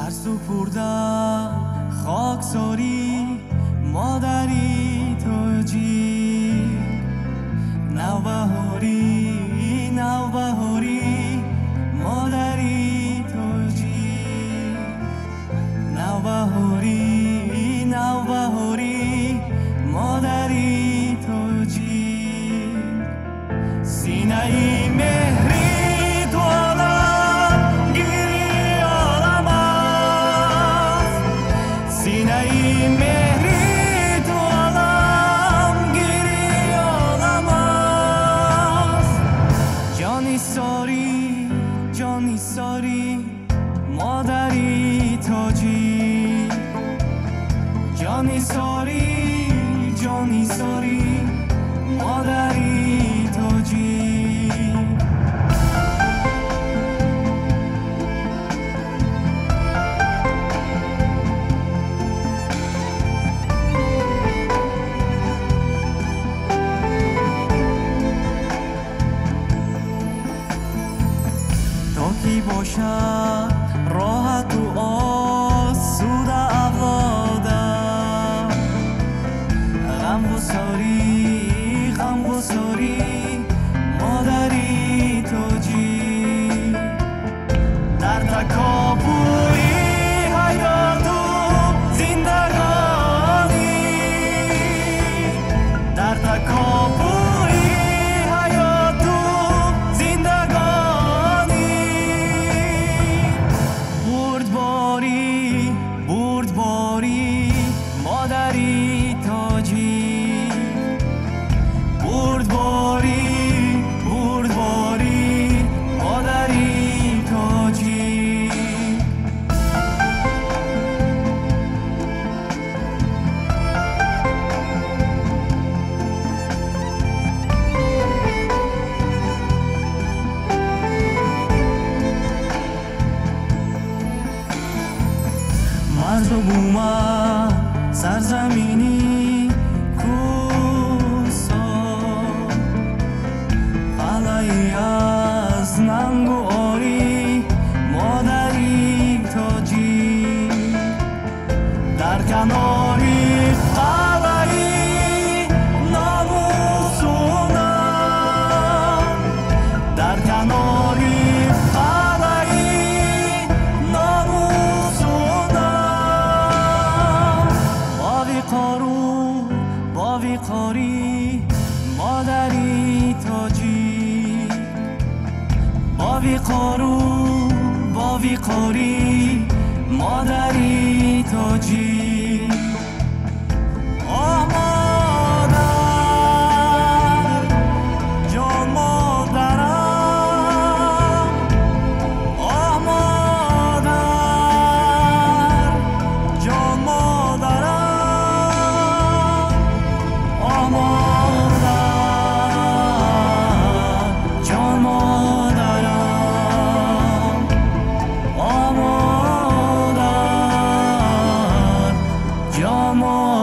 سر سپردم خاکساری مادری تو جی نوبهاری نوبهاری مادری تو جی نوبهاری نوبهاری مادری تو جی سینه ای مهری تو عالم گیری عالم است سینه ای مهری تو عالم گیری عالم است جانی ساری جانی ساری مادری تو جی جانی ساری مادری تو جی تا کی باشد راحت و آسوده اولادم غم و ساری مادری تو جی در تکاپوی حیات و زندگانی در تکاپوی حیات و زندگانی بردباری مادری تو جی بردباری مادری تو جی مردم سرزمینی کوسا قلعه‌ای از ننگ و آری مادری تو جی در کناری قلعه‌ای ناموسونم در کناری قلعه‌ای ناموسونم با وقاری مادری تو جی با وقاری مادری تو جی آه مادر جان مادرم آه مادر جان مادرم آه مادر جان مادرم آه مادر جان مادرم